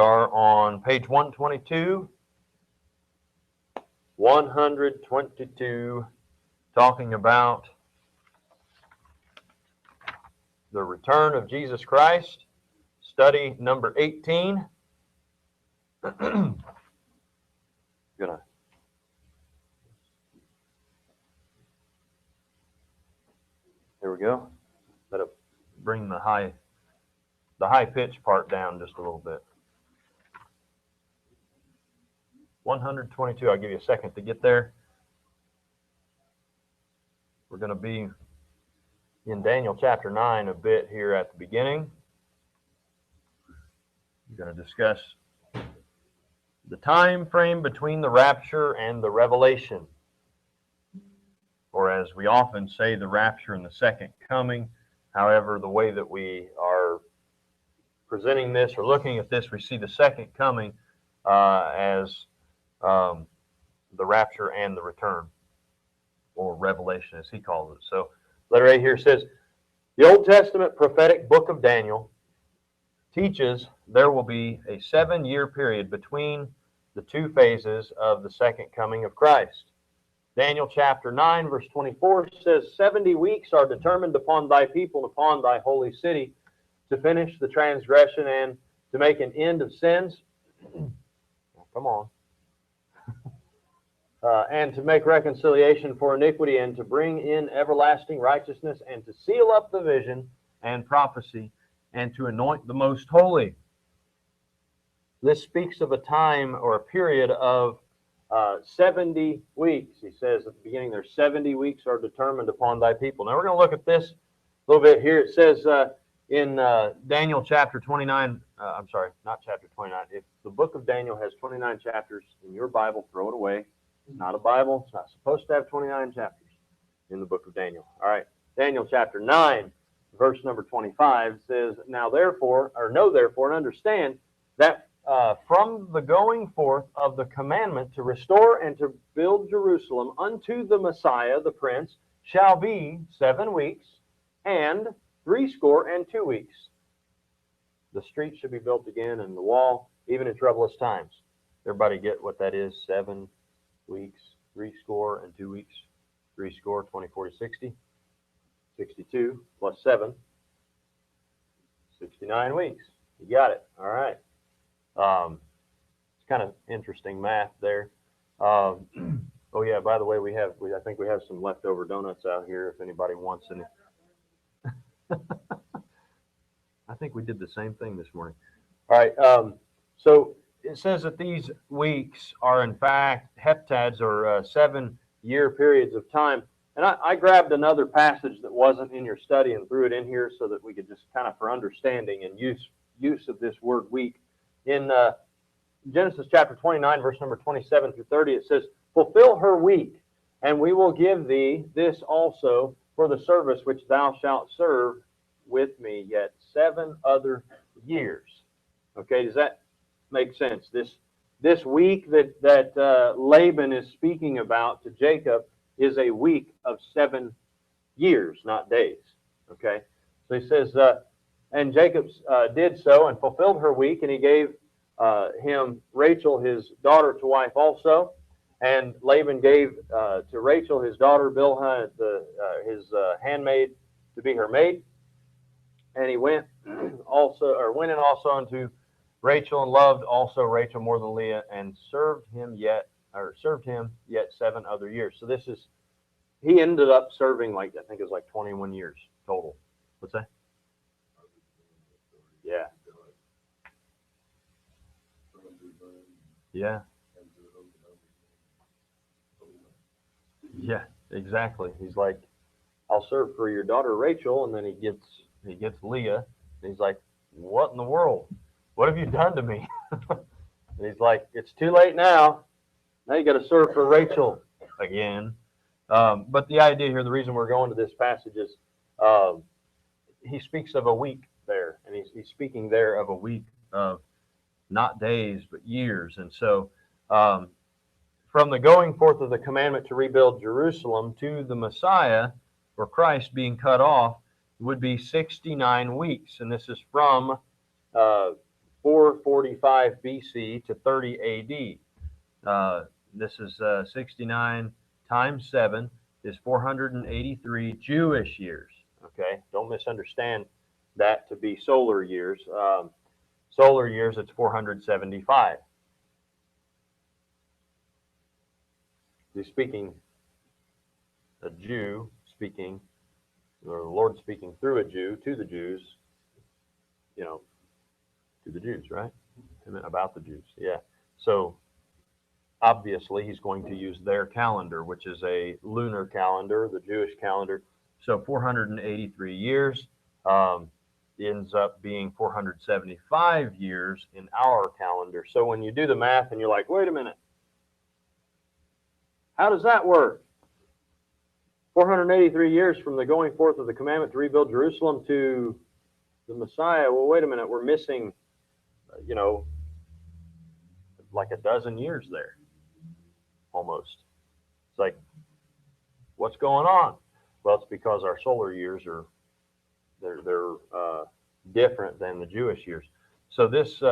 Are on page 122, 122, talking about the return of Jesus Christ, study number 18. Here we go. Let it bring the high pitch part down just a little bit. 122, I'll give you a second to get there. We're going to be in Daniel chapter 9 a bit here at the beginning. We're going to discuss the time frame between the rapture and the revelation, or as we often say, the rapture and the second coming. However, the way that we are presenting this or looking at this, we see the second coming as the rapture and the return, or revelation as he calls it. So letter A here says, the Old Testament prophetic book of Daniel teaches there will be a 7-year period between the two phases of the second coming of Christ. Daniel chapter 9 verse 24 says, 70 weeks are determined upon thy people and upon thy holy city to finish the transgression and to make an end of sins. Come on. And to make reconciliation for iniquity, and to bring in everlasting righteousness, and to seal up the vision and prophecy, and to anoint the most holy. This speaks of a time or a period of 70 weeks. He says at the beginning there, 70 weeks are determined upon thy people. Now we're going to look at this a little bit here. It says in Daniel chapter 29, I'm sorry, not chapter 29. If the book of Daniel has 29 chapters in your Bible, throw it away. It's not a Bible. It's not supposed to have 29 chapters in the book of Daniel. All right. Daniel chapter 9, verse number 25 says, know therefore, and understand that from the going forth of the commandment to restore and to build Jerusalem unto the Messiah, the Prince, shall be 7 weeks and 62 weeks. The street should be built again, and the wall, even in troublous times. Everybody get what that is? 7 weeks, 62 weeks, 20, 40, 60, 62 plus 7, 69 weeks. You got it. All right. It's kind of interesting math there. Oh yeah, by the way, I think we have some leftover donuts out here if anybody wants any. I think we did the same thing this morning. All right. So it says that these weeks are in fact heptads, or 7-year periods of time. And I grabbed another passage that wasn't in your study and threw it in here so that we could just kind of, for understanding and use of this word week. In Genesis chapter 29, verse number 27 through 30, it says, fulfill her week, and we will give thee this also for the service which thou shalt serve with me yet 7 other years. Okay, does that make sense? This week that Laban is speaking about to Jacob is a week of 7 years, not days. Okay, so he says, and Jacob did so and fulfilled her week, and he gave him Rachel his daughter to wife also. And Laban gave to Rachel his daughter Bilhah his handmaid to be her maid. And he went in also unto Rachel, and loved also Rachel more than Leah, and served him yet 7 other years. So he ended up serving, like, I think it was like 21 years total. What's that? Yeah. Yeah. Yeah, exactly. He's like, I'll serve for your daughter Rachel, and then he gets Leah, and he's like, what in the world? What have you done to me? And he's like, it's too late now. Now you got to serve for Rachel again. But the idea here, the reason we're going to this passage is he speaks of a week there, and he's speaking there of a week of not days but years. And so from the going forth of the commandment to rebuild Jerusalem to the Messiah, or Christ, being cut off would be 69 weeks. And this is from 445 BC to 30 AD. This is 69 times 7 is 483 Jewish years. Okay, don't misunderstand that to be solar years. Solar years, it's 475. He's speaking, a Jew speaking, or the Lord speaking through a Jew to the Jews, you know, to the Jews, right? About the Jews, yeah. So obviously he's going to use their calendar, which is a lunar calendar, the Jewish calendar. So 483 years ends up being 475 years in our calendar. So when you do the math and you're like, wait a minute, how does that work? 483 years from the going forth of the commandment to rebuild Jerusalem to the Messiah. Well, wait a minute, we're missing, you know, like a dozen years there, almost. It's like, what's going on? Well, it's because our solar years are they're different than the Jewish years. So this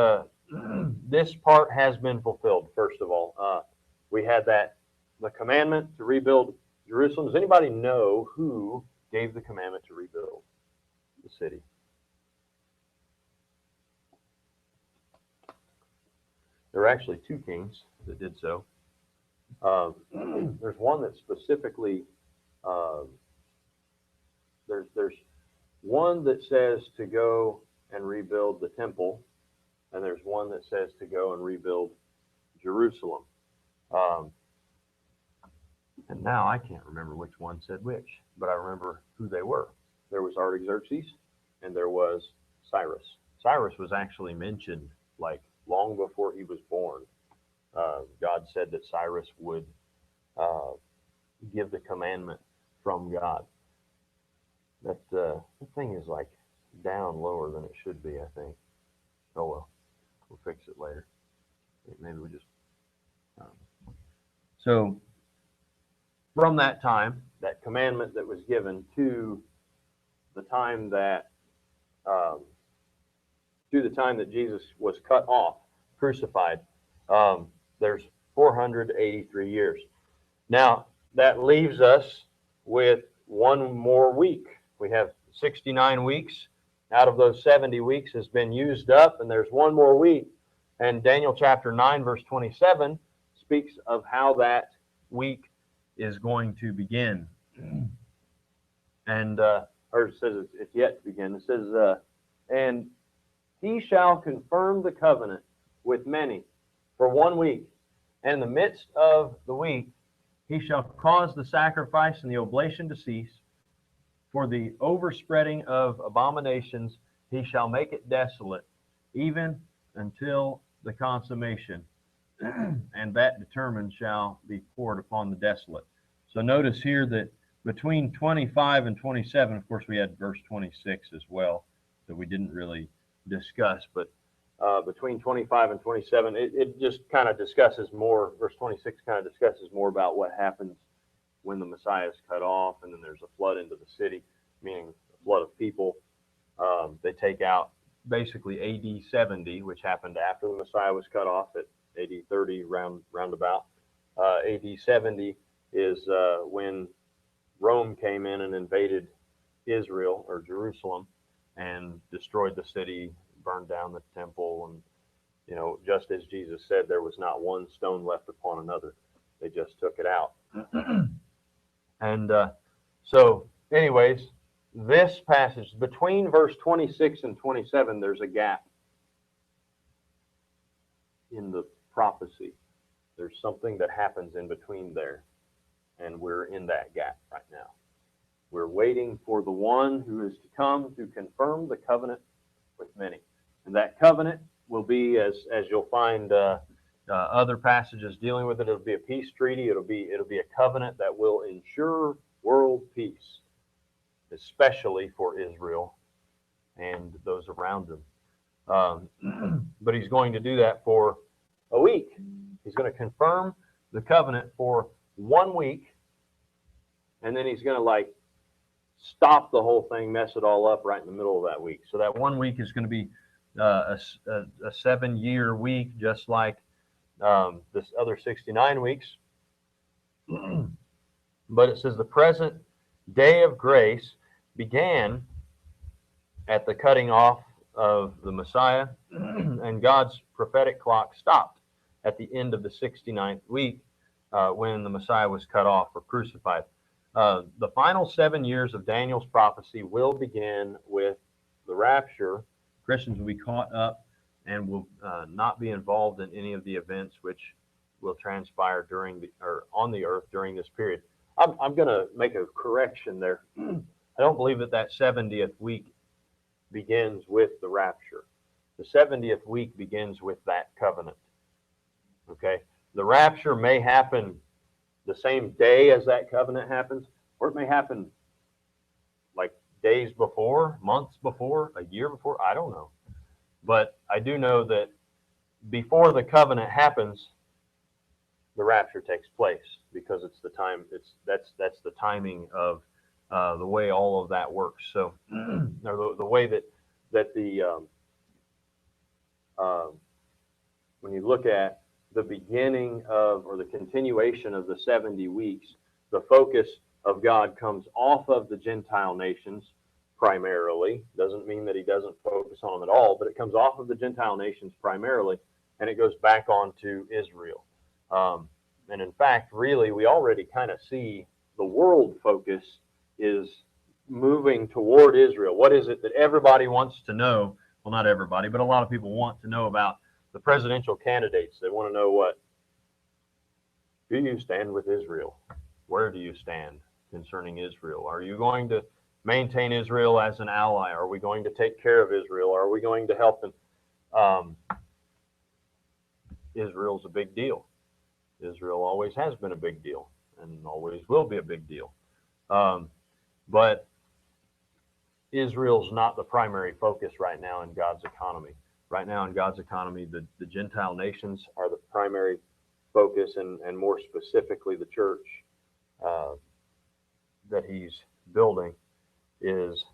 this part has been fulfilled. First of all, we had the commandment to rebuild Jerusalem. Does anybody know who gave the commandment to rebuild the city? There were actually two kings that did so. There's one that specifically, there's one that says to go and rebuild the temple, and there's one that says to go and rebuild Jerusalem. And now I can't remember which one said which, but I remember who they were. There was Artaxerxes, and there was Cyrus. Cyrus was actually mentioned like long before he was born. God said that Cyrus would give the commandment from God. That thing is like down lower than it should be, I think. Oh well, we'll fix it later. Maybe we just. So from that time, that commandment that was given to the time that Jesus was cut off, crucified, there's 483 years. Now that leaves us with one more week. We have 69 weeks. Out of those 70 weeks has been used up, and there's one more week. And Daniel chapter 9, verse 27 speaks of how that week is going to begin. And, or it says it's yet to begin. It says, and he shall confirm the covenant with many for 1 week. And in the midst of the week, he shall cause the sacrifice and the oblation to cease. For the overspreading of abominations, he shall make it desolate, even until the consummation. And that determined shall be poured upon the desolate. So notice here that between 25 and 27, of course, we had verse 26 as well that we didn't really discuss, but between 25 and 27, it just kind of discusses more. Verse 26 kind of discusses more about what happens when the Messiah is cut off, and then there's a flood into the city, meaning a flood of people. They take out basically AD 70, which happened after the Messiah was cut off at AD 30 roundabout. AD 70 is when Rome came in and invaded Israel or Jerusalem and destroyed the city, burned down the temple, and you know, just as Jesus said, there was not one stone left upon another. They just took it out. And so, anyways, this passage between verse 26 and 27, there's a gap in the prophecy. There's something that happens in between there, and we're in that gap right now. We're waiting for the one who is to come to confirm the covenant with many. And that covenant will be, as you'll find other passages dealing with it, it'll be a peace treaty. It'll be a covenant that will ensure world peace, especially for Israel and those around them. But he's going to do that for a week. He's going to confirm the covenant for 1 week, and then he's going to like stop the whole thing, mess it all up right in the middle of that week. So that 1 week is going to be a 7-year week, just like this other 69 weeks. But it says the present day of grace began at the cutting off of the Messiah, and God's prophetic clock stopped at the end of the 69th week when the Messiah was cut off or crucified. The final 7 years of Daniel's prophecy will begin with the rapture. Christians will be caught up and will not be involved in any of the events which will transpire on the earth during this period. I'm going to make a correction there. I don't believe that 70th week begins with the rapture. The 70th week begins with that covenant. Okay? The rapture may happen the same day as that covenant happens, or it may happen like days before, months before, a year before. I don't know. But I do know that before the covenant happens, the rapture takes place, because it's the time. That's the timing of the way all of that works. So, or the way that when you look at the beginning of, or the continuation of the 70 weeks, the focus of God comes off of the Gentile nations primarily. Doesn't mean that he doesn't focus on them at all, but it comes off of the Gentile nations primarily, and it goes back on to Israel. And in fact, really, we already kind of see the world focus is moving toward Israel. What is it that everybody wants to know? Well, not everybody, but a lot of people want to know about the presidential candidates. They want to know, what do you stand with Israel? Where do you stand concerning Israel? Are you going to maintain Israel as an ally? Are we going to take care of Israel? Are we going to help them? Israel's a big deal. Israel always has been a big deal and always will be a big deal. But Israel's not the primary focus right now in God's economy. Right now in God's economy, the Gentile nations are the primary focus, and more specifically the church that he's building is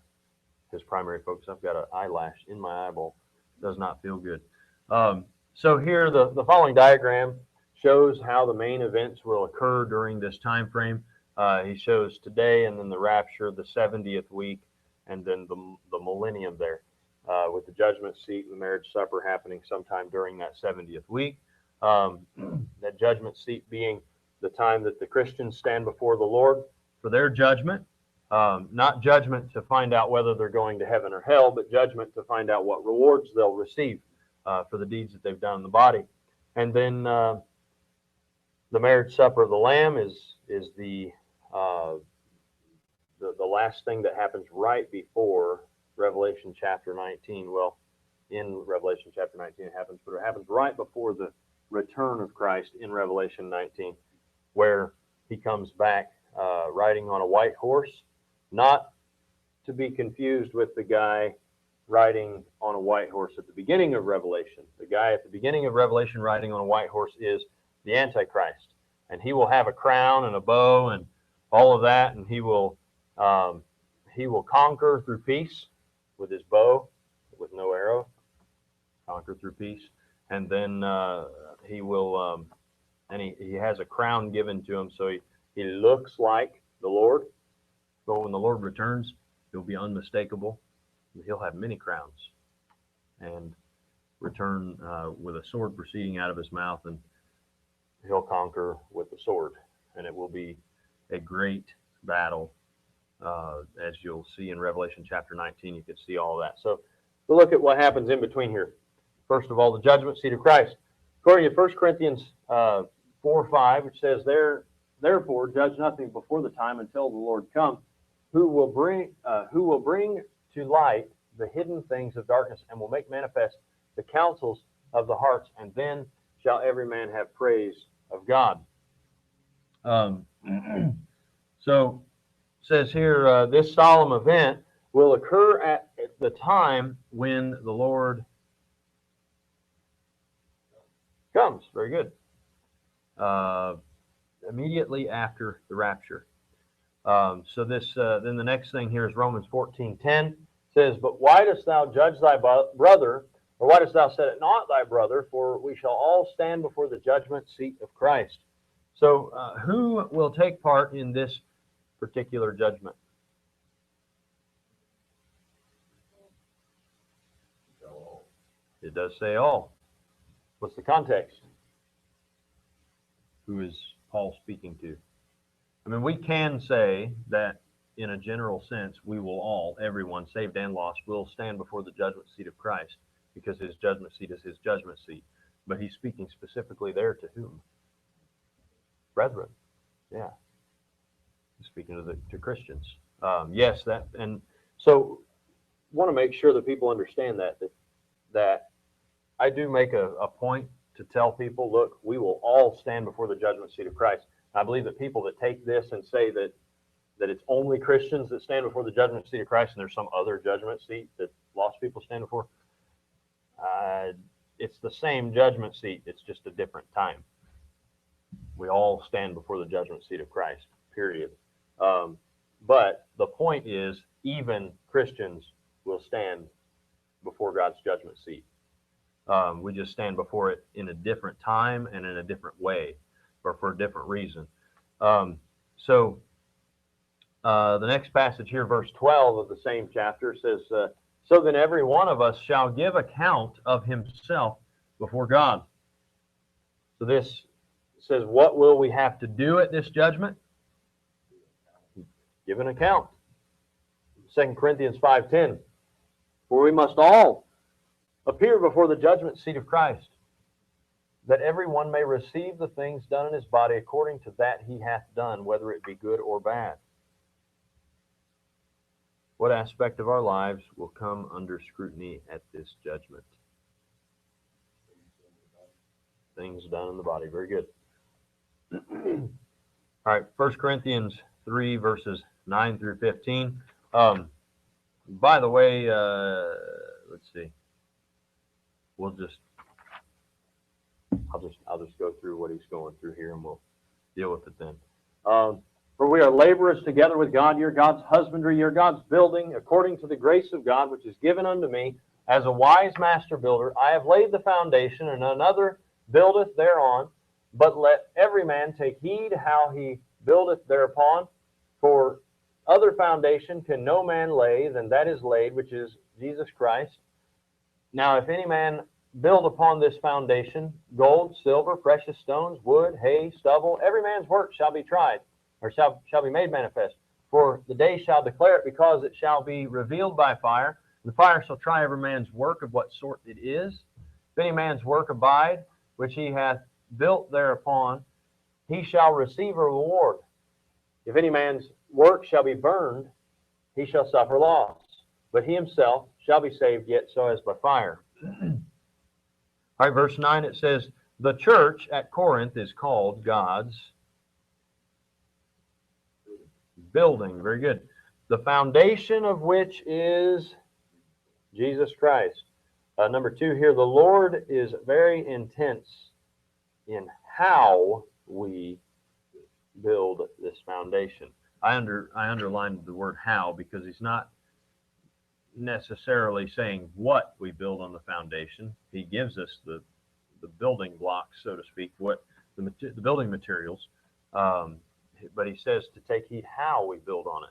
his primary focus. I've got an eyelash in my eyeball. Does not feel good. So here, the following diagram shows how the main events will occur during this time frame. He shows today, and then the rapture, the 70th week, and then the millennium there, with the judgment seat and the marriage supper happening sometime during that 70th week. That judgment seat being the time that the Christians stand before the Lord for their judgment. Not judgment to find out whether they're going to heaven or hell, but judgment to find out what rewards they'll receive for the deeds that they've done in the body. And then the marriage supper of the Lamb is the last thing that happens right before Revelation chapter 19. Well, in Revelation chapter 19 it happens, but it happens right before the return of Christ in Revelation 19, where he comes back riding on a white horse, not to be confused with the guy riding on a white horse at the beginning of Revelation. The guy at the beginning of Revelation riding on a white horse is the Antichrist, and he will have a crown and a bow and all of that, and he will conquer through peace with his bow, with no arrow, conquer through peace, and then he will, and he has a crown given to him, so he looks like the Lord, but when the Lord returns, he'll be unmistakable. He'll have many crowns and return with a sword proceeding out of his mouth, and he'll conquer with the sword, and it will be a great battle. As you'll see in Revelation chapter 19, you can see all of that. So we'll look at what happens in between here. First of all, the judgment seat of Christ. According to 1 Corinthians 4:5, which says, Therefore judge nothing before the time until the Lord come, who will bring to light the hidden things of darkness, and will make manifest the counsels of the hearts, and then shall every man have praise of God. So it says here, this solemn event will occur at the time when the Lord comes. Very good. Immediately after the rapture. So this then the next thing here is Romans 14:10 says, But why dost thou judge thy brother? Or why dost thou set it not thy brother? For we shall all stand before the judgment seat of Christ. So who will take part in this particular judgment? It does say all. What's the context? Who is Paul speaking to? I mean, we can say that in a general sense, we will all, everyone, saved and lost, will stand before the judgment seat of Christ, because his judgment seat is his judgment seat. But he's speaking specifically there to whom? Brethren. Yeah. He's speaking to Christians. Yes, that, and so want to make sure that people understand that I do make a point to tell people, look, we will all stand before the judgment seat of Christ. I believe that people that take this and say that it's only Christians that stand before the judgment seat of Christ and there's some other judgment seat that lost people stand before, it's the same judgment seat. It's just a different time. We all stand before the judgment seat of Christ, period. But the point is, even Christians will stand before God's judgment seat. We just stand before it in a different time and in a different way, or for a different reason. So the next passage here, verse 12 of the same chapter, says, so then every one of us shall give account of himself before God. So this says, what will we have to do at this judgment? Give an account. 2 Corinthians 5:10, for we must all appear before the judgment seat of Christ, that everyone may receive the things done in his body according to that he hath done, whether it be good or bad. What aspect of our lives will come under scrutiny at this judgment? Things done in the body. Very good. All right, 1 Corinthians 3, verses 9 through 15. By the way, let's see. I'll just go through what he's going through here, and we'll deal with it then. For we are laborers together with God. You're God's husbandry, you're God's building, according to the grace of God, which is given unto me. As a wise master builder, I have laid the foundation, and another buildeth thereon. But let every man take heed how he buildeth thereupon. For other foundation can no man lay than that is laid, which is Jesus Christ. Now, if any man build upon this foundation, gold, silver, precious stones, wood, hay, stubble, every man's work shall be tried, or shall be made manifest. For the day shall declare it, because it shall be revealed by fire. The fire shall try every man's work of what sort it is. If any man's work abide, which he hath built thereupon, he shall receive a reward. If any man's work shall be burned, he shall suffer loss, but he himself shall be saved, yet so as by fire. All right, verse 9, it says, the church at Corinth is called God's building. Very good. The foundation of which is Jesus Christ. Number 2 here, the Lord is very intense in how we build this foundation. I underlined the word how, because he's not necessarily saying what we build on the foundation. He gives us the building blocks, so to speak, what the building materials, but he says to take heed how we build on it.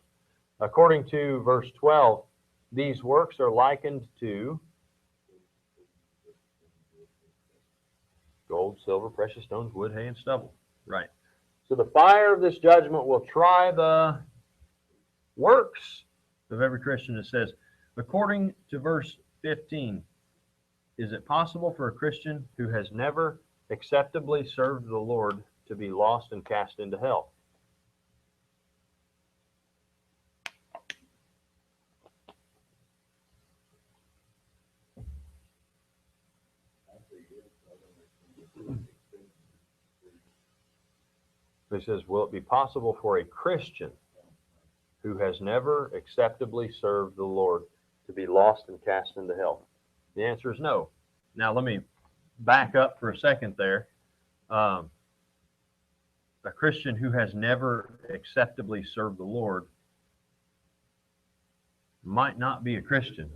According to verse 12, these works are likened to gold, silver, precious stones, wood, hay, and stubble. Right. So the fire of this judgment will try the works of every Christian. It says, according to verse 15, is it possible for a Christian who has never acceptably served the Lord to be lost and cast into hell? He says, will it be possible for a Christian who has never acceptably served the Lord to be lost and cast into hell? The answer is no. Now, let me back up for a second there. A Christian who has never acceptably served the Lord might not be a Christian.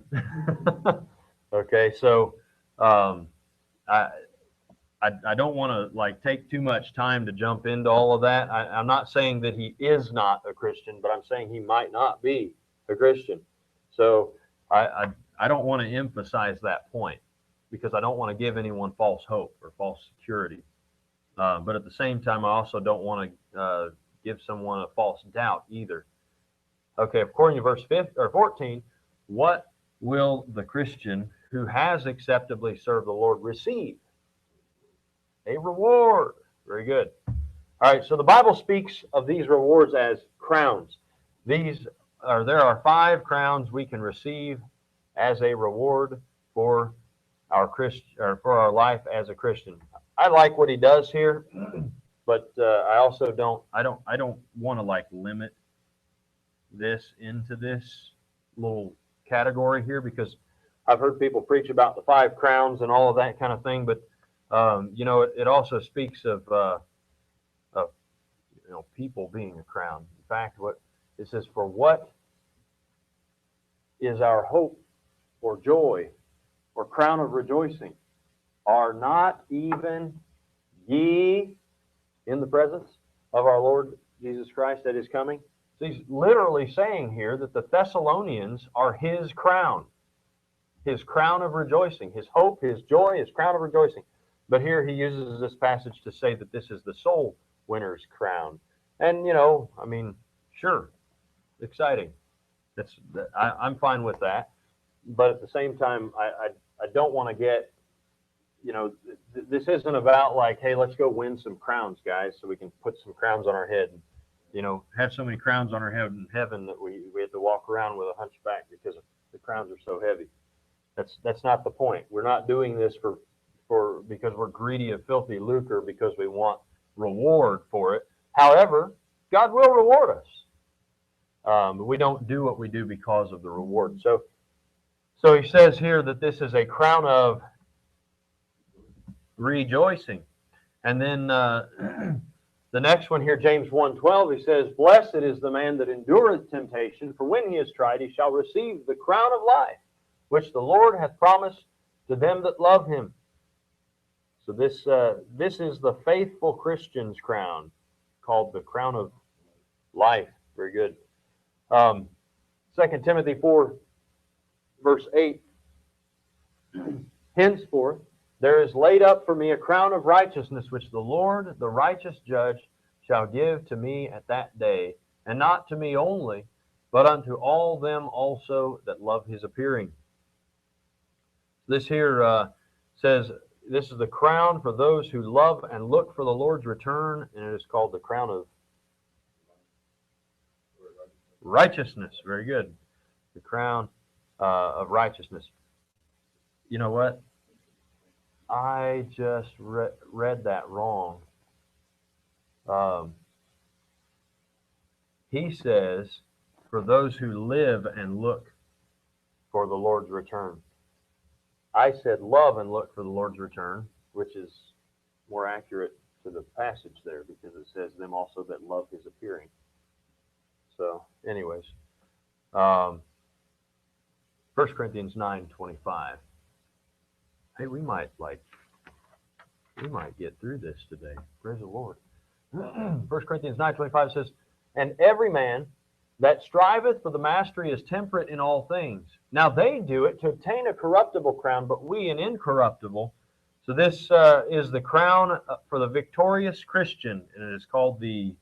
Okay, so Um, I, I don't want to like take too much time to jump into all of that. I'm not saying that he is not a Christian, but I'm saying he might not be a Christian. So I don't want to emphasize that point because I don't want to give anyone false hope or false security. But at the same time, I also don't want to give someone a false doubt either. Okay, according to verse 14, what will the Christian who has acceptably served the Lord receive? A reward. Very good. All right, so the Bible speaks of these rewards as crowns. There are 5 crowns we can receive as a reward for our for our life as a Christian. I like what he does here, but I also don't want to like limit this into this little category here because I've heard people preach about the 5 crowns and all of that kind of thing, but it also speaks of people being a crown. In fact, what it says, for what is our hope or joy or crown of rejoicing? Are not even ye in the presence of our Lord Jesus Christ at his coming? So he's literally saying here that the Thessalonians are his crown of rejoicing, his hope, his joy, his crown of rejoicing. But here he uses this passage to say that this is the soul winner's crown. And, sure, exciting. I'm fine with that. But at the same time, I don't want to get, this isn't about like, hey, let's go win some crowns, guys, so we can put some crowns on our head and, have so many crowns on our head in heaven that we have to walk around with a hunchback because the crowns are so heavy. That's not the point. We're not doing this because we're greedy of filthy lucre because we want reward for it. However, God will reward us. But we don't do what we do because of the reward. So he says here that this is a crown of rejoicing. And then the next one here, James 1:12, he says, blessed is the man that endureth temptation, for when he is tried, he shall receive the crown of life, which the Lord hath promised to them that love him. So this is the faithful Christian's crown, called the crown of life. Very good. 2 Timothy 4, verse 8. Henceforth there is laid up for me a crown of righteousness, which the Lord, the righteous judge, shall give to me at that day, and not to me only, but unto all them also that love his appearing. This here says, this is the crown for those who love and look for the Lord's return, and it is called the crown of righteousness. Very good. The crown of righteousness. You know what? I just read that wrong. He says, for those who live and look for the Lord's return. I said love and look for the Lord's return, which is more accurate to the passage there because it says them also that love his appearing. So anyways, 1 Corinthians 9:25. Hey, we might get through this today. Praise the Lord. 1 Corinthians 9:25 says, and every man that striveth for the mastery is temperate in all things. Now they do it to obtain a corruptible crown, but we an incorruptible. So this is the crown for the victorious Christian, and it is called the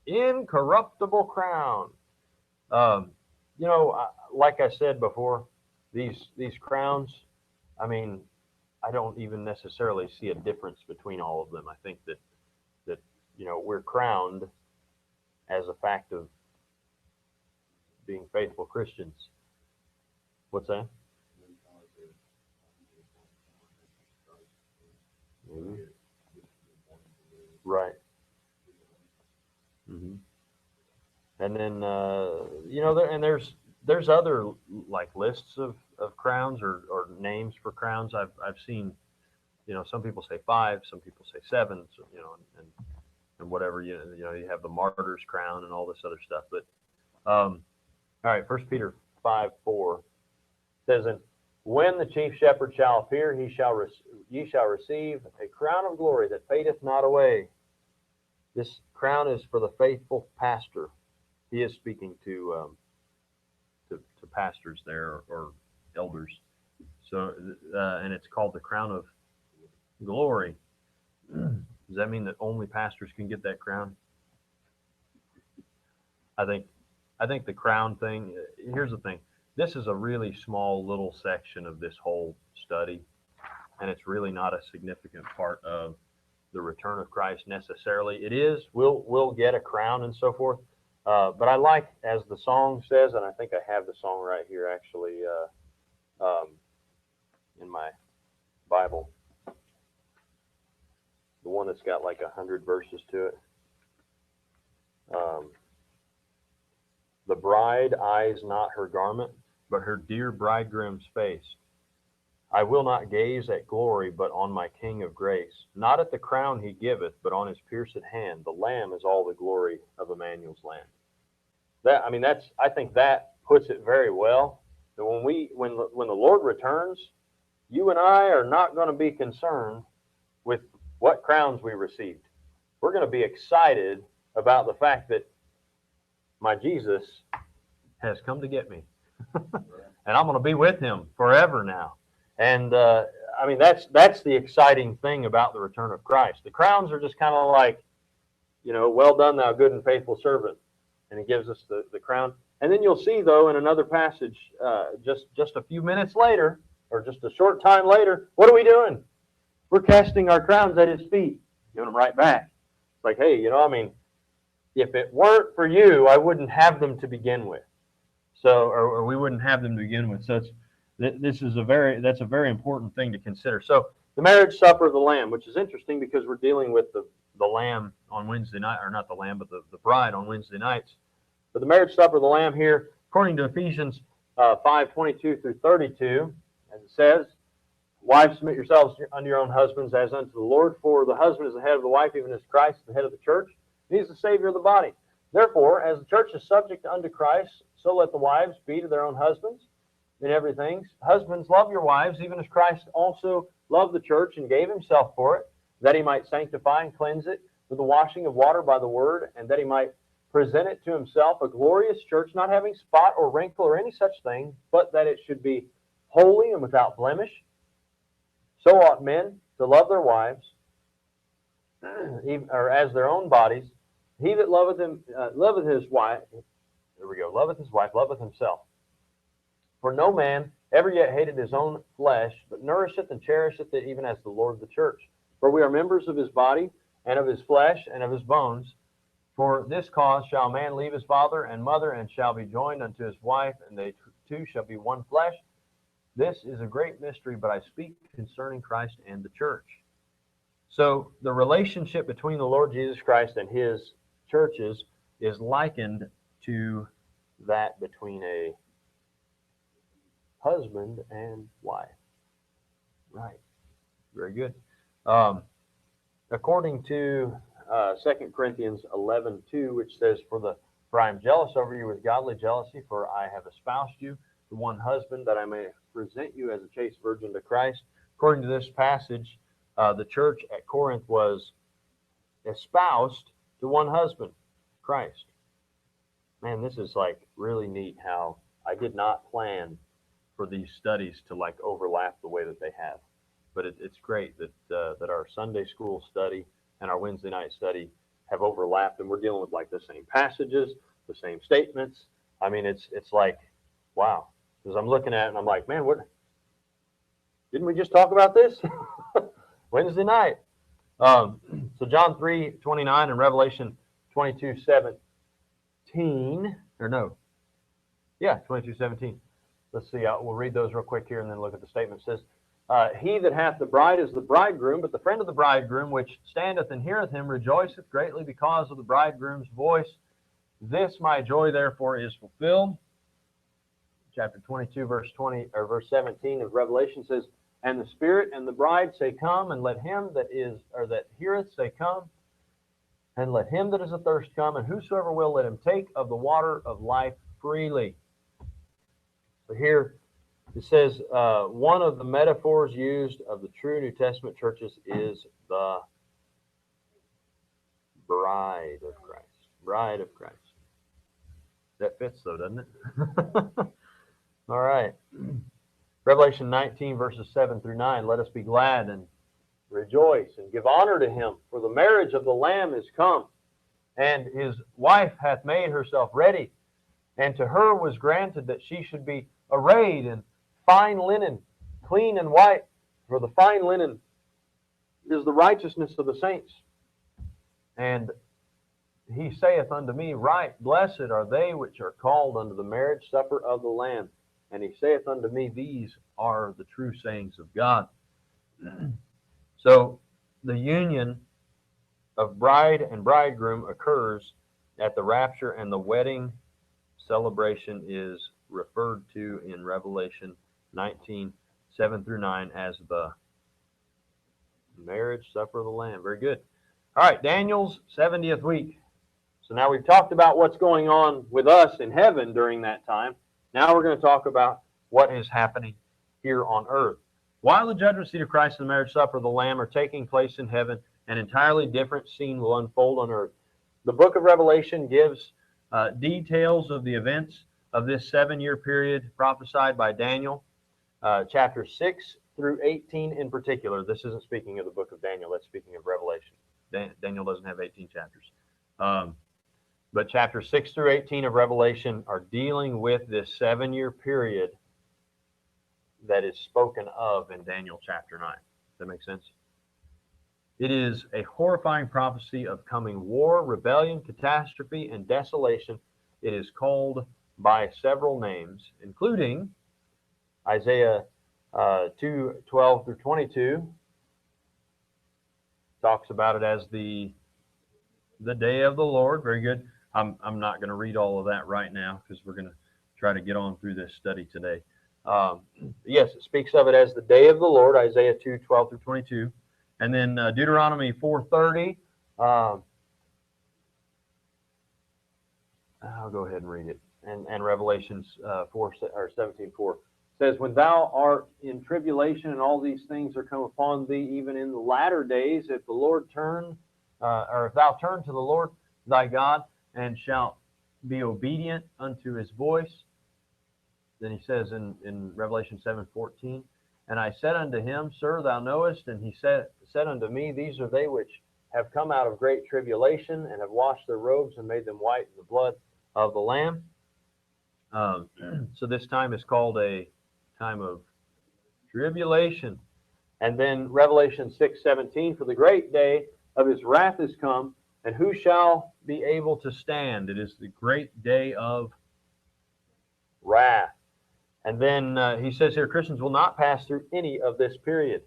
incorruptible crown. Like I said before, these crowns, I don't even necessarily see a difference between all of them. I think that we're crowned as a fact of being faithful Christians. What's that? Mm-hmm. Right. Mm-hmm. And then there's other like lists of crowns or names for crowns. I've seen, some people say 5, some people say 7, so, and whatever, you have the martyr's crown and all this other stuff. But all right, 1 Peter 5:4 says, and When the chief shepherd shall appear, ye shall receive a crown of glory that fadeth not away. This crown is for the faithful pastor. He is speaking to pastors there, or elders. So, and it's called the crown of glory. Does that mean that only pastors can get that crown? I think the crown thing, here's the thing. This is a really small little section of this whole study, and it's really not a significant part of the return of Christ necessarily. It is, we'll get a crown and so forth, but I like, as the song says, and I think I have the song right here actually in my Bible, the one that's got like 100 verses to it. The bride eyes not her garment, but her dear bridegroom's face. I will not gaze at glory, but on my King of grace. Not at the crown he giveth, but on his pierced hand. The Lamb is all the glory of Emmanuel's land. I think that puts it very well. That when the Lord returns, you and I are not going to be concerned with what crowns we received. We're going to be excited about the fact that my Jesus has come to get me. And I'm going to be with him forever now. And that's the exciting thing about the return of Christ. The crowns are just kind of like, well done, thou good and faithful servant. And he gives us the crown. And then you'll see, though, in another passage, just a few minutes later, or just a short time later, what are we doing? We're casting our crowns at his feet, giving them right back. It's like, hey, if it weren't for you, I wouldn't have them to begin with. So, or we wouldn't have them to begin with. So that's a very important thing to consider. So the marriage supper of the Lamb, which is interesting because we're dealing with the Lamb on Wednesday night, or not the Lamb, but the bride on Wednesday nights. But the marriage supper of the Lamb here, according to Ephesians 5:22 through 32, as it says, wives, submit yourselves unto your own husbands as unto the Lord, for the husband is the head of the wife, even as Christ is the head of the church. He is the Savior of the body. Therefore, as the church is subject unto Christ, so let the wives be to their own husbands in everything. Husbands, love your wives, even as Christ also loved the church and gave himself for it, that he might sanctify and cleanse it with the washing of water by the word, and that he might present it to himself a glorious church, not having spot or wrinkle or any such thing, but that it should be holy and without blemish. So ought men to love their wives, or as their own bodies. He that loveth his wife, loveth himself. For no man ever yet hated his own flesh, but nourisheth and cherisheth it, even as the Lord of the church. For we are members of his body, and of his flesh, and of his bones. For this cause shall a man leave his father and mother, and shall be joined unto his wife, and they two shall be one flesh. This is a great mystery, but I speak concerning Christ and the church. So the relationship between the Lord Jesus Christ and his churches is likened to that between a husband and wife. Right. Very good. According to 2 Corinthians 11:2, which says, For I am jealous over you with godly jealousy, for I have espoused you to one husband, that I may present you as a chaste virgin to Christ. According to this passage, the church at Corinth was espoused to one husband, Christ. Man, this is like really neat how I did not plan for these studies to like overlap the way that they have. But it's great that our Sunday school study and our Wednesday night study have overlapped, and we're dealing with like the same passages, the same statements. I mean, it's like, wow. Because I'm looking at it and I'm like, man, what? Didn't we just talk about this Wednesday night? So John 3:29 and Revelation 22:17, or no, yeah, 22:17. Let's see. We'll read those real quick here and then look at the statement. It says, He that hath the bride is the bridegroom, but the friend of the bridegroom, which standeth and heareth him, rejoiceth greatly because of the bridegroom's voice. This my joy therefore is fulfilled. Chapter 22, verse 17 of Revelation says, And the Spirit and the bride say, Come, and let him that heareth say, Come, and let him that is athirst come, and whosoever will, let him take of the water of life freely. So here, It says one of the metaphors used of the true New Testament churches is the bride of Christ. Bride of Christ. That fits though, doesn't it? All right. Revelation 19, verses 7 through 9. Let us be glad and rejoice and give honor to him, for the marriage of the Lamb is come, and his wife hath made herself ready. And to her was granted that she should be arrayed in fine linen, clean and white, for the fine linen is the righteousness of the saints. And he saith unto me, right, blessed are they which are called unto the marriage supper of the Lamb. And he saith unto me, these are the true sayings of God. So the union of bride and bridegroom occurs at the rapture, and the wedding celebration is referred to in Revelation 19, 7 through 9 as the marriage supper of the Lamb. Very good. All right, Daniel's 70th week. So now we've talked about what's going on with us in heaven during that time. Now we're going to talk about what is happening here on earth. While the judgment seat of Christ and the marriage supper of the Lamb are taking place in heaven, an entirely different scene will unfold on earth. The book of Revelation gives details of the events of this 7-year period prophesied by Daniel, chapter 6 through 18 in particular. This isn't speaking of the book of Daniel, that's speaking of Revelation. Daniel doesn't have 18 chapters. But chapters 6 through 18 of Revelation are dealing with this 7-year period that is spoken of in Daniel chapter 9. Does that make sense? It is a horrifying prophecy of coming war, rebellion, catastrophe, and desolation. It is called by several names, including Isaiah 2:12 through 22 talks about it as the day of the Lord. Very good. I'm not going to read all of that right now because we're going to try to get on through this study today. Yes, it speaks of it as the day of the Lord, Isaiah 2:12 through 22. And then Deuteronomy 4:30. I'll go ahead and read it. And Revelations 17:4 says, when thou art in tribulation and all these things are come upon thee, even in the latter days, if the Lord turn, or if thou turn to the Lord thy God and shalt be obedient unto his voice. Then he says in Revelation 7:14, and I said unto him, Sir, thou knowest. And he said unto me, these are they which have come out of great tribulation and have washed their robes and made them white in the blood of the Lamb. So this time is called a time of tribulation. And then Revelation 6:17, for the great day of his wrath is come, and who shall be able to stand? It is the great day of wrath. And then he says here, Christians will not pass through any of this period.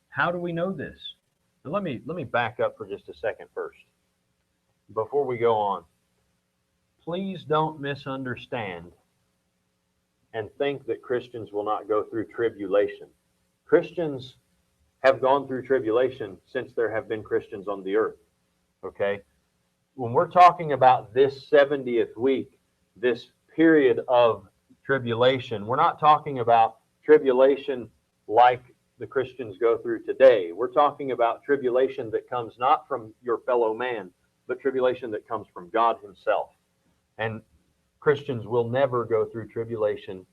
How do we know this? Now let me back up for just a second first, before we go on. Please don't misunderstand and think that Christians will not go through tribulation. Christians have gone through tribulation since there have been Christians on the earth. Okay? When we're talking about this 70th week, this period of tribulation, we're not talking about tribulation like the Christians go through today. We're talking about tribulation that comes not from your fellow man, but tribulation that comes from God himself. And Christians will never go through tribulation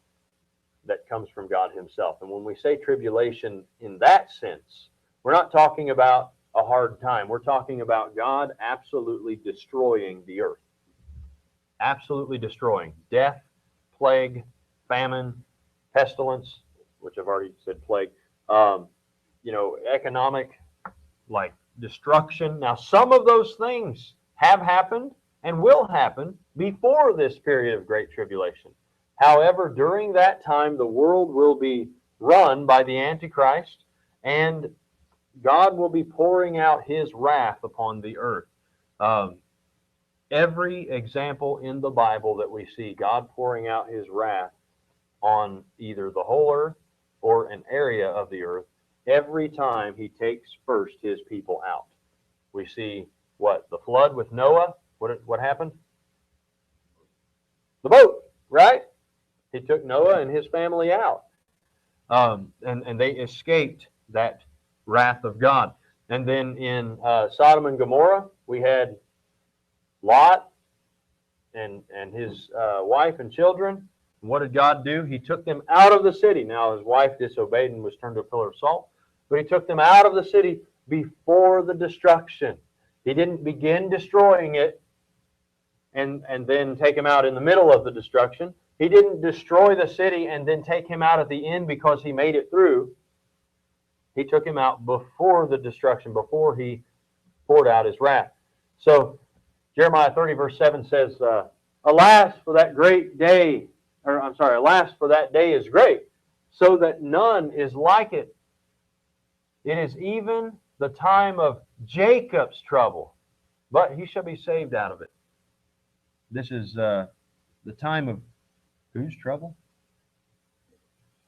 that comes from God himself. And when we say tribulation in that sense, we're not talking about a hard time. We're talking about God absolutely destroying the earth. Absolutely destroying. Death, plague, famine, pestilence, which I've already said plague, economic, like destruction. Now, some of those things have happened and will happen before this period of great tribulation. However, during that time, the world will be run by the Antichrist, and God will be pouring out his wrath upon the earth. Every example in the Bible that we see God pouring out his wrath on either the whole earth or an area of the earth, every time he takes first his people out. We see what? The flood with Noah. What happened? The boat, right? He took Noah and his family out. and they escaped that wrath of God. And then in Sodom and Gomorrah, we had Lot and his wife and children. And what did God do? He took them out of the city. Now his wife disobeyed and was turned to a pillar of salt, but he took them out of the city before the destruction. He didn't begin destroying it and then take him out in the middle of the destruction. He didn't destroy the city and then take him out at the end because he made it through. He took him out before the destruction, before he poured out his wrath. So Jeremiah 30 verse 7 says, alas for that great day, or I'm sorry, alas for that day is great, so that none is like it. It is even the time of Jacob's trouble, but he shall be saved out of it. This is the time of whose trouble?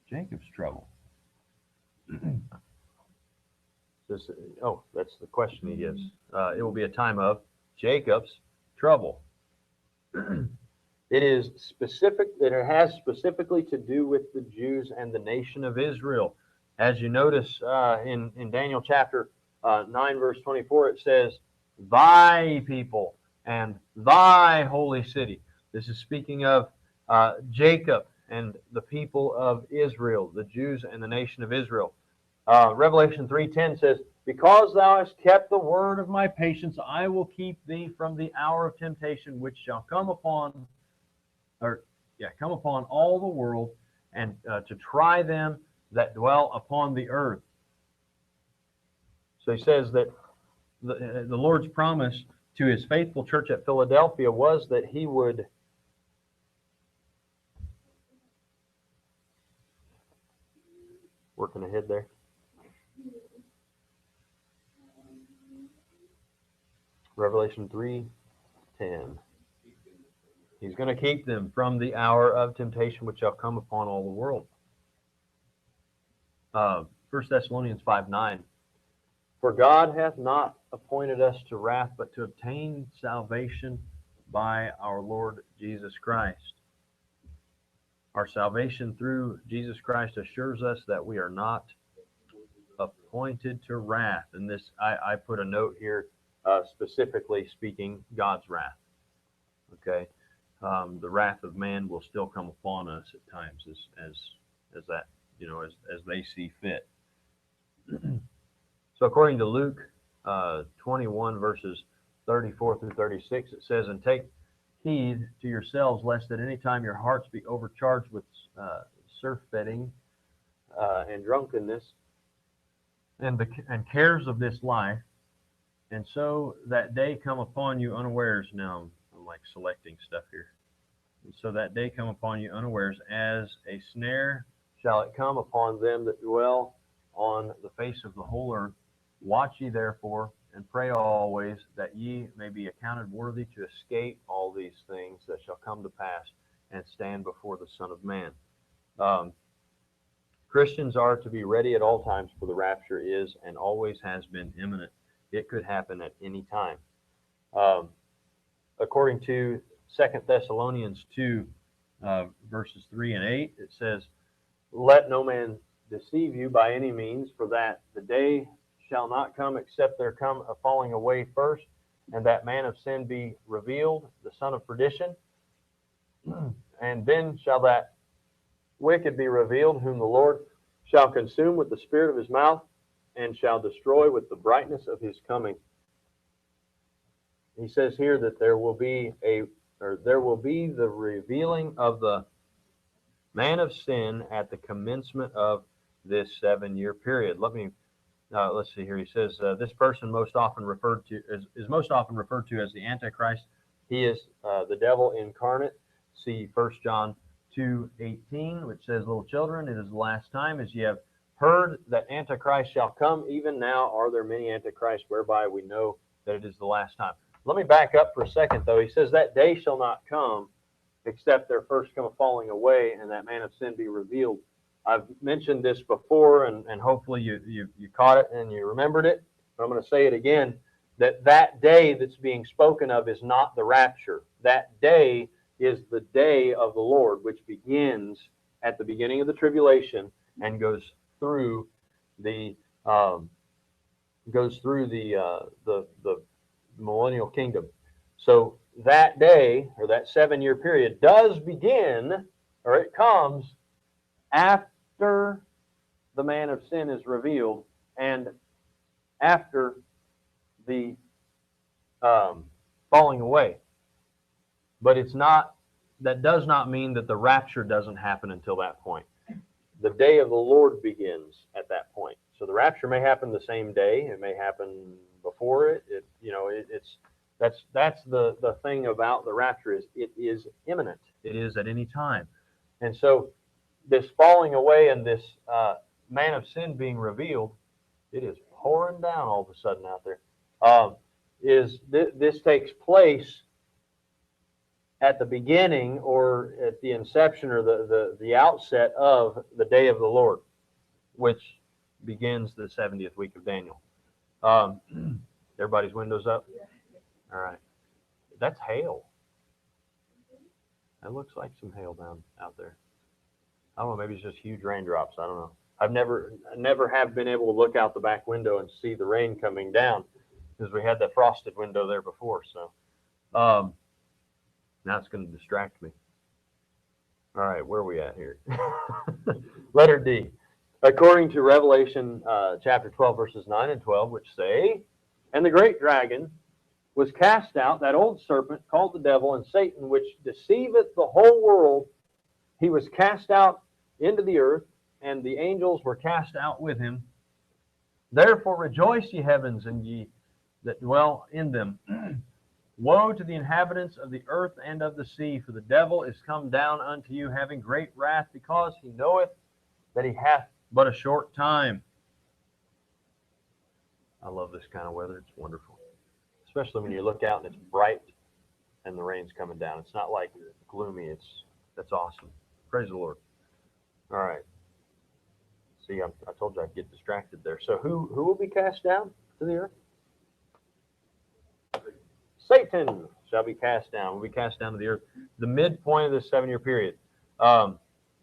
Jacob's trouble. Oh, that's the question he gives. It will be a time of Jacob's trouble. It is specific, that it has specifically to do with the Jews and the nation of Israel. As you notice in Daniel chapter 9, verse 24, it says, thy people and thy holy city. This is speaking of Jacob and the people of Israel, the Jews and the nation of Israel. Revelation 3:10 says, because thou hast kept the word of my patience, I will keep thee from the hour of temptation, which shall come upon all the world, and to try them that dwell upon the earth. So he says that the Lord's promise to his faithful church at Philadelphia was that he would working ahead there. Revelation 3:10. He's going to keep them from the hour of temptation which shall come upon all the world. 1 Thessalonians 5:9. For God hath not appointed us to wrath, but to obtain salvation by our Lord Jesus Christ. Our salvation through Jesus Christ assures us that we are not appointed to wrath. And this, I put a note here, specifically speaking God's wrath. Okay, the wrath of man will still come upon us at times, as that, as they see fit. So according to Luke 21 verses 34 through 36, it says, and take heed to yourselves, lest at any time your hearts be overcharged with surfeiting and drunkenness and cares of this life, and so that day come upon you unawares. Now I'm like selecting stuff here. And so that day come upon you unawares, as a snare shall it come upon them that dwell on the face of the whole earth. Watch ye therefore, and pray always, that ye may be accounted worthy to escape all these things that shall come to pass, and stand before the Son of Man. Christians are to be ready at all times, for the rapture is and always has been imminent. It could happen at any time. According to 2 Thessalonians 2, verses 3 and 8, it says, let no man deceive you by any means, for that the day shall not come except there come a falling away first, and that man of sin be revealed, the son of perdition. And then shall that wicked be revealed, whom the Lord shall consume with the spirit of his mouth, and shall destroy with the brightness of his coming. He says here that there will be the revealing of the man of sin at the commencement of this 7-year period. Let's see here. He says this person is most often referred to as the Antichrist. He is the devil incarnate. See 1 John 2:18, which says, little children, it is the last time, as ye have heard that Antichrist shall come. Even now are there many Antichrists, whereby we know that it is the last time. Let me back up for a second, though. He says that day shall not come except there first come a falling away, and that man of sin be revealed. I've mentioned this before, and hopefully you caught it and you remembered it. But I'm going to say it again, that day that's being spoken of is not the rapture. That day is the day of the Lord, which begins at the beginning of the tribulation and goes through the um, the millennial kingdom. So that day, or that 7-year period, does begin, or it comes after the man of sin is revealed and after the falling away. But it's not, that does not mean that the rapture doesn't happen until that point. The day of the Lord begins at that point. So the rapture may happen the same day. It may happen before it. That's the thing about the rapture, is it is imminent. It is at any time. And so this falling away and this man of sin being revealed, it is pouring down all of a sudden out there. This takes place at the beginning, or at the inception, or the outset of the day of the Lord, which begins the 70th week of Daniel. Everybody's windows up? All right. That's hail. That looks like some hail down out there. I don't know, maybe it's just huge raindrops. I don't know. I've never have been able to look out the back window and see the rain coming down, because we had that frosted window there before. So now it's going to distract me. All right, where are we at here? Letter D. According to Revelation chapter 12, verses 9 and 12, which say, "And the great dragon was cast out, that old serpent called the devil and Satan, which deceiveth the whole world. He was cast out into the earth, and the angels were cast out with him. Therefore rejoice, ye heavens, and ye that dwell in them. Woe to the inhabitants of the earth and of the sea, for the devil is come down unto you, having great wrath, because he knoweth that he hath but a short time." I love this kind of weather. It's wonderful, especially when you look out and it's bright and the rain's coming down. It's not like gloomy. That's awesome. Praise the Lord. All right. See, I told you I'd get distracted there. So who will be cast down to the earth? Satan shall be cast down. Will be cast down to the earth. The midpoint of this 7-year period.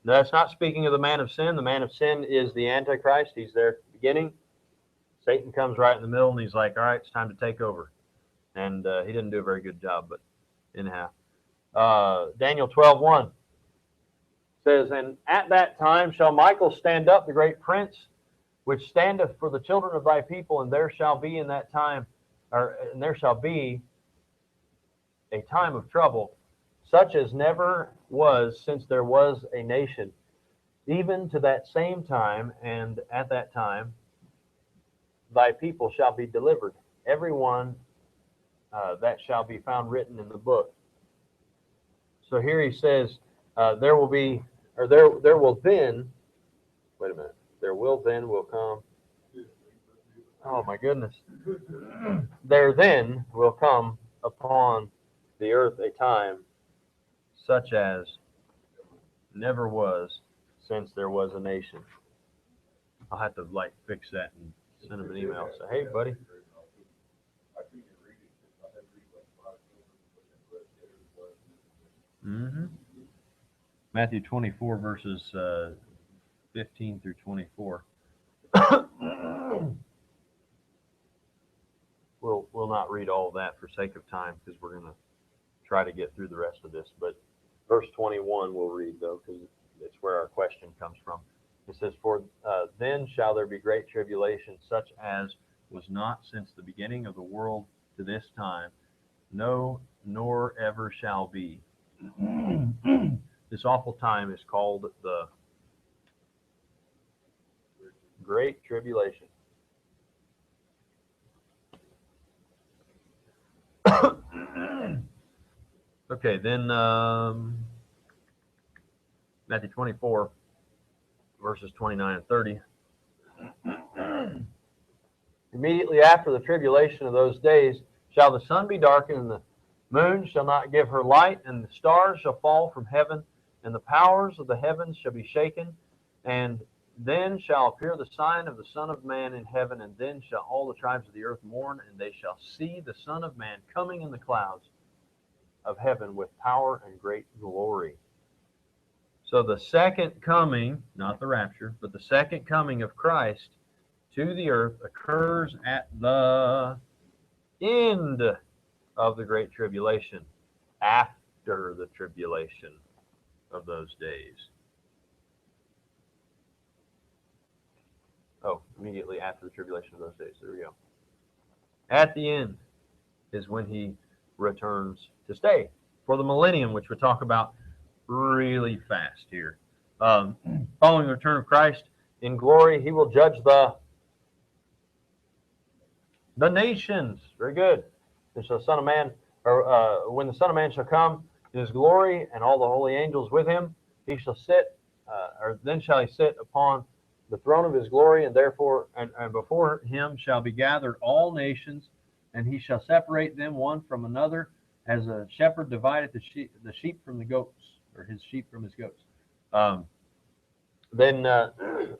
That's not speaking of the man of sin. The man of sin is the Antichrist. He's there at the beginning. Satan comes right in the middle, and he's like, all right, it's time to take over. And he didn't do a very good job, but anyhow. Daniel 12:1 says, "And at that time shall Michael stand up, the great prince, which standeth for the children of thy people, and there shall be in that time, and there shall be a time of trouble, such as never was since there was a nation, even to that same time, and at that time thy people shall be delivered, every one that shall be found written in the book." So here he says, there will be, or there will then, wait a minute, there will come, oh my goodness, there then will come upon the earth a time such as never was since there was a nation. I'll have to fix that and send him an email and say, hey buddy. Matthew 24 verses 15 through 24. We'll not read all of that for sake of time, because we're going to try to get through the rest of this. But verse 21 we'll read, though, because it's where our question comes from. It says, "For then shall there be great tribulation, such as was not since the beginning of the world to this time, no, nor ever shall be." This awful time is called the Great Tribulation. Okay, then Matthew 24, verses 29 and 30. "Immediately after the tribulation of those days shall the sun be darkened, and the moon shall not give her light, and the stars shall fall from heaven, and the powers of the heavens shall be shaken. And then shall appear the sign of the Son of Man in heaven, and then shall all the tribes of the earth mourn, and they shall see the Son of Man coming in the clouds of heaven with power and great glory." So the second coming, not the rapture, but the second coming of Christ to the earth occurs at the end of the Great Tribulation, after the tribulation of those days. Oh, immediately after the tribulation of those days. There we go. At the end is when he returns to stay for the millennium, which we'll talk about really fast here. Following the return of Christ in glory, he will judge the nations. Very good. And so, Son of Man, or when the Son of Man shall come in his glory, and all the holy angels with him, he shall sit, or then shall he sit upon the throne of his glory, and therefore, and before him shall be gathered all nations, and he shall separate them one from another, as a shepherd divideth the sheep from the goats, or his sheep from his goats. Then,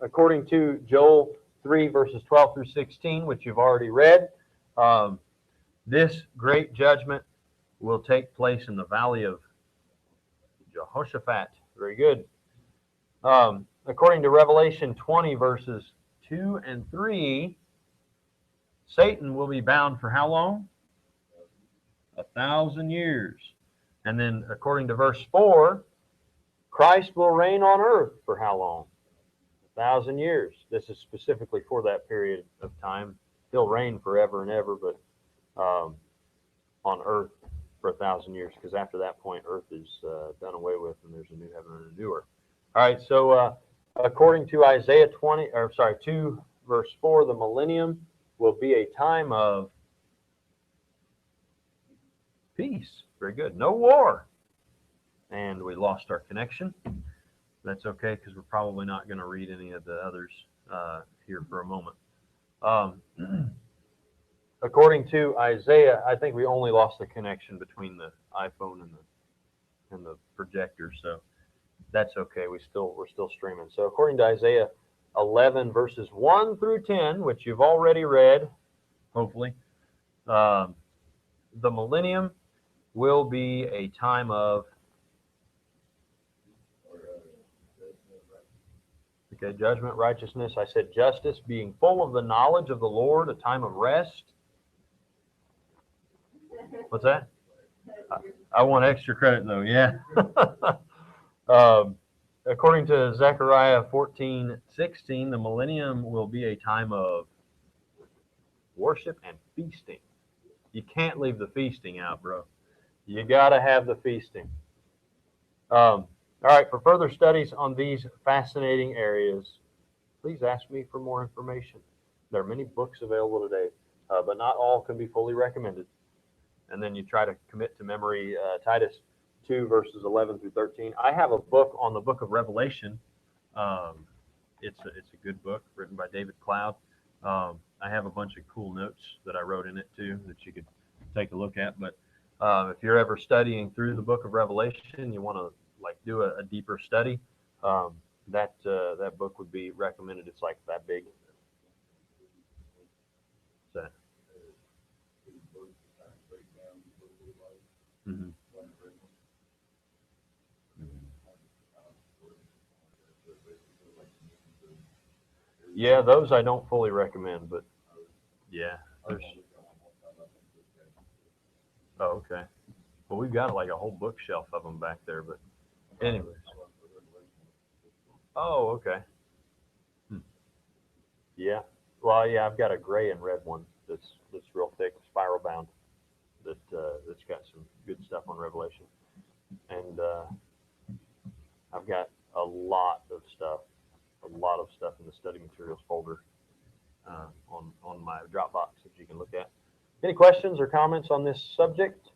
according to Joel 3, verses 12 through 16, which you've already read, this great judgment will take place in the valley of Jehoshaphat. Very good. According to Revelation 20, verses 2 and 3, Satan will be bound for how long? 1,000 years. And then, according to verse 4, Christ will reign on earth for how long? 1,000 years. This is specifically for that period of time. He'll reign forever and ever, but on earth for 1,000 years, because after that point, earth is done away with, and there's a new heaven and a new earth. All right, so according to Isaiah 2, verse 4, the millennium will be a time of peace. Very good. No war. And we lost our connection. That's okay, because we're probably not going to read any of the others here for a moment. According to Isaiah, I think we only lost the connection between the iPhone and the projector, so that's okay. We're still streaming. So according to Isaiah 11, verses 1 through 10, which you've already read, hopefully, the millennium will be a time of judgment, righteousness. I said justice, being full of the knowledge of the Lord, a time of rest. What's that? I want extra credit, though. Yeah. According to Zechariah 14:16, the millennium will be a time of worship and feasting. You can't leave the feasting out, bro. You got to have the feasting. All right, for further studies on these fascinating areas, please ask me for more information. There are many books available today, but not all can be fully recommended. And then you try to commit to memory Titus 2, verses 11 through 13. I have a book on the book of Revelation. It's a good book written by David Cloud. I have a bunch of cool notes that I wrote in it, too, that you could take a look at. But if you're ever studying through the book of Revelation, you want to do a deeper study, that book would be recommended. It's like that big. So, mm-hmm. Yeah, those I don't fully recommend, but yeah, there's. Oh, okay. Well, we've got like a whole bookshelf of them back there, but anyways. Oh, okay. Yeah. Well, yeah, I've got a gray and red one that's real thick, spiral bound. That's got some good stuff on Revelation, and I've got a lot of stuff in the study materials folder on my Dropbox that you can look at. Any questions or comments on this subject?